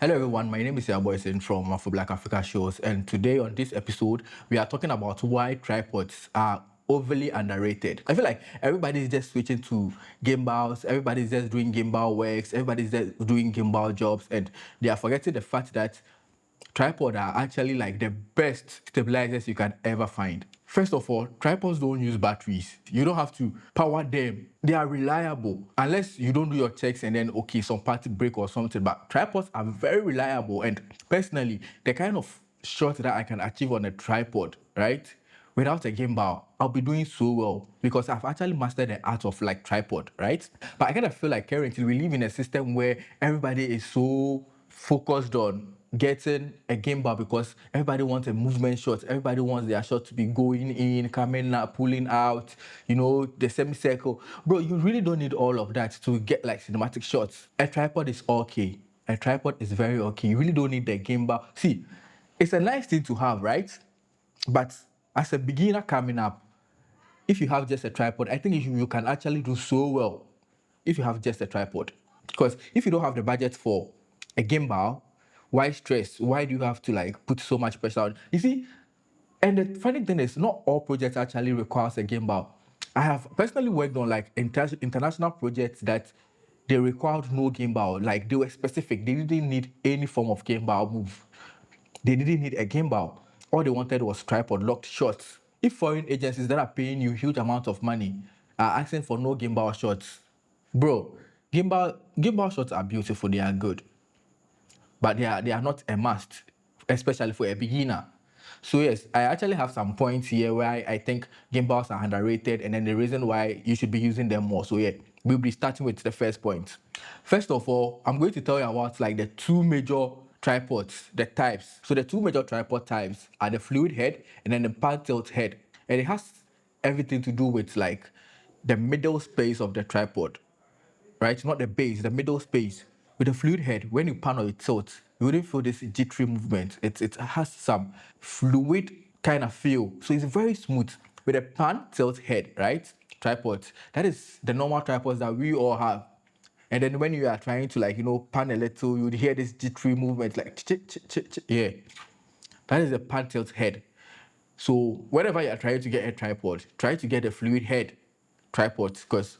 Hello everyone, my name is your boy Sin from Afro Blaq Africa shows, and today on this episode we are talking about why tripods are overly underrated. I feel like everybody is just switching to gimbals, everybody's just doing gimbal works, everybody's just doing gimbal jobs, and they are forgetting the fact that tripods are actually like the best stabilizers you can ever find. First of all, tripods don't use batteries. You don't have to power them. They are reliable unless you don't do your checks and then okay, some parts break or something. But tripods are very reliable, and personally, the kind of shot that I can achieve on a tripod, right? Without a gimbal, I'll be doing so well because I've actually mastered the art of like tripod, right? But I kind of feel like currently we live in a system where everybody is so focused on getting a gimbal because everybody wants a movement shot. Everybody wants their shot to be going in, coming out, pulling out, the semicircle. Bro, you really don't need all of that to get like cinematic shots. A tripod is okay. A tripod is very okay. You really don't need the gimbal. See, it's a nice thing to have, right? But as a beginner coming up, if you have just a tripod, I think you can actually do so well if you have just a tripod. Because if you don't have the budget for a gimbal, why stress? Why do you have to like put so much pressure on? You see, and the funny thing is, not all projects actually requires a gimbal. I have personally worked on like international projects that they required no gimbal. Like they were specific. They didn't need any form of gimbal move. They didn't need a gimbal. All they wanted was tripod locked shots. If foreign agencies that are paying you huge amounts of money are asking for no gimbal shots, bro, gimbal shots are beautiful. They are good, but they are not a must, especially for a beginner. So yes, I actually have some points here where I think gimbals are underrated, and then the reason why you should be using them more. So yeah, we'll be starting with the first point. First of all, I'm going to tell you about like the two major tripods, the types. So the two major tripod types are the fluid head and then the pan tilt head, and it has everything to do with like the middle space of the tripod, right? Not the base, the middle space. With the fluid head, when you pan or it tilts, you wouldn't feel this jittery movement. It has some fluid kind of feel. So it's very smooth. With a pan tilt head, right? Tripods. That is the normal tripods that we all have. And then when you are trying to like, pan a little, you'd hear this jittery movement like yeah. That is a pan tilt head. So whenever you are trying to get a tripod, try to get a fluid head tripods because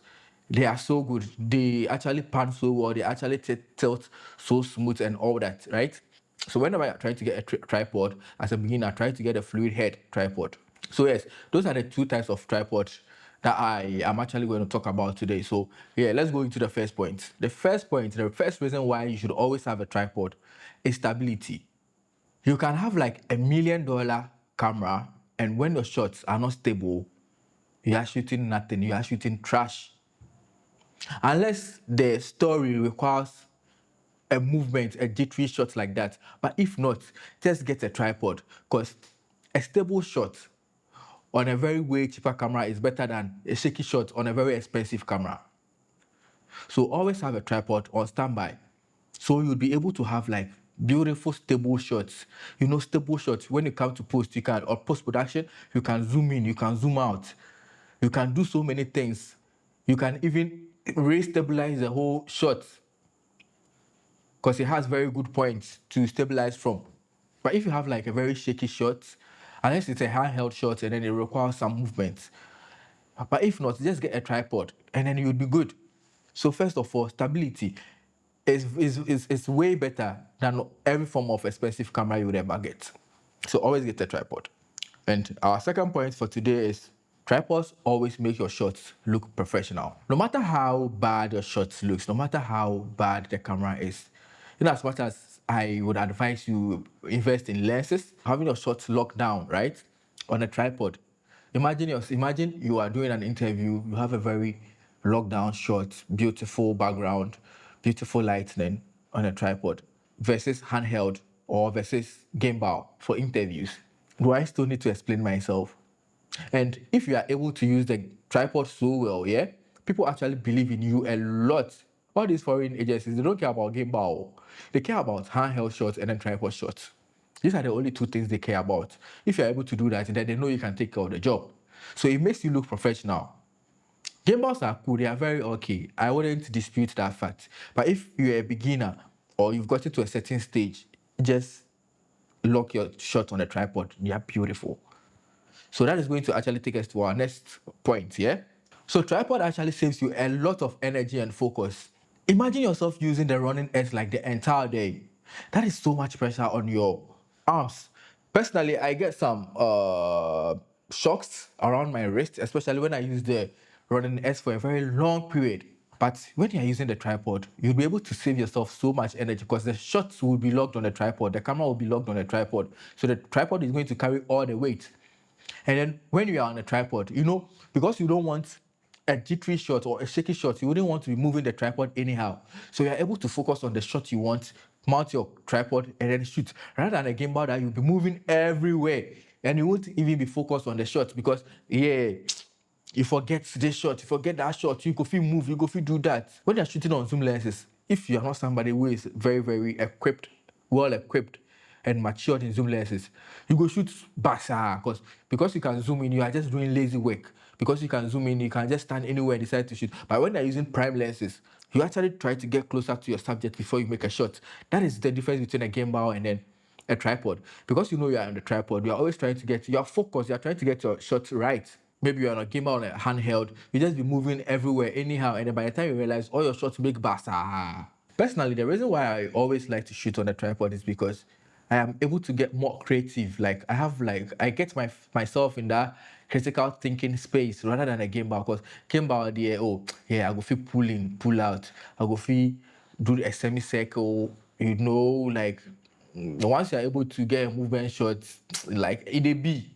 they are so good. They actually pan so well. They actually tilt so smooth and all that, right? So whenever you're trying to get a tripod, as a beginner, try to get a fluid head tripod. So yes, those are the two types of tripods that I am actually going to talk about today. So yeah, let's go into the first point. The first reason why you should always have a tripod is stability. You can have like $1 million camera, and when your shots are not stable, you are shooting nothing, you are shooting trash. Unless the story requires a movement, a jittery shot like that. But if not, just get a tripod because a stable shot on a very way cheaper camera is better than a shaky shot on a very expensive camera. So always have a tripod on standby. So you'll be able to have like beautiful stable shots. Stable shots when you come to post, you can, or post production, you can zoom in, you can zoom out. You can do so many things. You can even re-stabilize the whole shot because it has very good points to stabilize from. But if you have like a very shaky shot, unless it's a handheld shot and then it requires some movement. But if not, just get a tripod and then you'll be good. So first of all, stability is way better than every form of expensive camera you would ever get. So always get a tripod. And our second point for today is tripods always make your shots look professional. No matter how bad your shots looks, no matter how bad the camera is, as much as I would advise you invest in lenses, having your shots locked down, right, on a tripod. Imagine you are doing an interview, you have a very locked down shot, beautiful background, beautiful lighting on a tripod versus handheld or versus gimbal for interviews. Do I still need to explain myself? And if you are able to use the tripod so well, yeah, people actually believe in you a lot. All these foreign agencies, they don't care about gimbal. They care about handheld shots and then tripod shots. These are the only two things they care about. If you're able to do that, then they know you can take care of the job. So it makes you look professional. Gimbals are cool, they are very okay. I wouldn't dispute that fact. But if you're a beginner or you've got it to a certain stage, just lock your shot on the tripod. They are beautiful. So that is going to actually take us to our next point, yeah? So tripod actually saves you a lot of energy and focus. Imagine yourself using the running edge like the entire day. That is so much pressure on your arms. Personally, I get some shocks around my wrist, especially when I use the running edge for a very long period. But when you're using the tripod, you'll be able to save yourself so much energy because the shots will be locked on the tripod, the camera will be locked on the tripod. So the tripod is going to carry all the weight. And then when you are on a tripod, because you don't want a jittery shot or a shaky shot, you wouldn't want to be moving the tripod anyhow. So you're able to focus on the shot you want, mount your tripod, and then shoot. Rather than a gimbal that you'll be moving everywhere and you won't even be focused on the shot because, yeah, you forget this shot, you forget that shot, you go feel move, you go feel do that. When you're shooting on zoom lenses, if you're not somebody who is very, very equipped, well equipped, and matured in zoom lenses, you go shoot basa because you can zoom in, you are just doing lazy work. Because you can zoom in, you can just stand anywhere and decide to shoot. But when they're using prime lenses, you actually try to get closer to your subject before you make a shot. That is the difference between a gimbal and then a tripod. Because you are on the tripod, you are always trying to get your focus, you are trying to get your shot right. Maybe you're on a gimbal on a handheld, you just be moving everywhere anyhow, and then by the time you realize all your shots make basa. Personally, the reason why I always like to shoot on a tripod is because I am able to get more creative. Like I get myself in that critical thinking space rather than a gimbal. Because gimbal, oh yeah, I go feel pull in, pull out. I go feel do a semicircle. Like once you're able to get a movement shot, like it a be.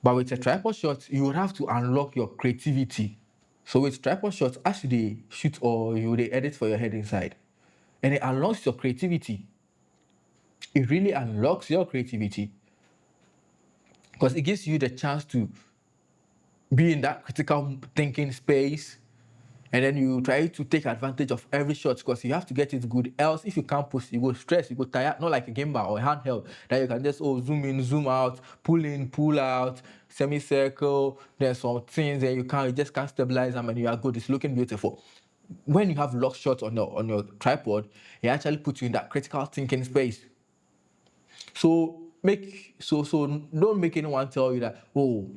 But with a tripod shot, you would have to unlock your creativity. So with tripod shots, as they shoot or you they edit for your head inside, and it unlocks your creativity. It really unlocks your creativity because it gives you the chance to be in that critical thinking space, and then you try to take advantage of every shot because you have to get it good. Else, if you can't push, you go stress, you go tired. Not like a gimbal or a handheld that you can just zoom in, zoom out, pull in, pull out, semicircle. There's some things that you just can't stabilize them, and you are good. It's looking beautiful. When you have lock shots on your tripod, it actually puts you in that critical thinking space. So don't make anyone tell you that, oh,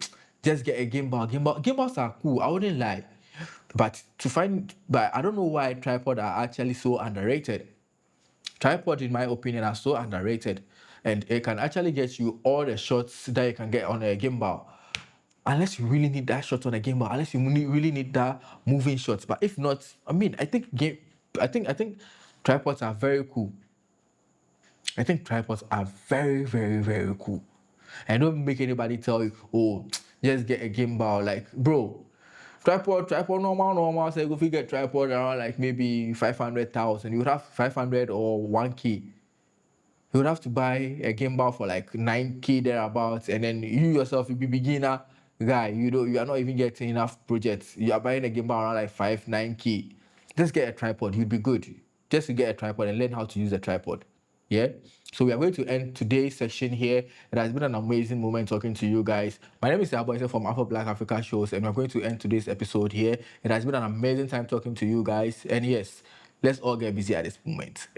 just get a gimbal. Gimbals are cool. I wouldn't lie. But I don't know why tripod are actually so underrated. Tripod, in my opinion, are so underrated. And it can actually get you all the shots that you can get on a gimbal. Unless you really need that shot on a gimbal, unless you really need that moving shots. But if not, I think tripods are very cool. I think tripods are very, very, very cool. And don't make anybody tell you, oh, just get a gimbal. Like, bro, tripod, normal. So if you get tripod around like maybe 500,000, you would have 500 or 1K. You would have to buy a gimbal for like 9K thereabouts, and then you yourself, you be beginner guy. You are not even getting enough projects. You are buying a gimbal around like 9K. Just get a tripod. You'd be good. Just to get a tripod and learn how to use a tripod. Yeah. So we are going to end today's session here. It has been an amazing moment talking to you guys. My name is Afro from Afro Blaq Africa Shows, and we're going to end today's episode here. It has been an amazing time talking to you guys. And yes, let's all get busy at this moment.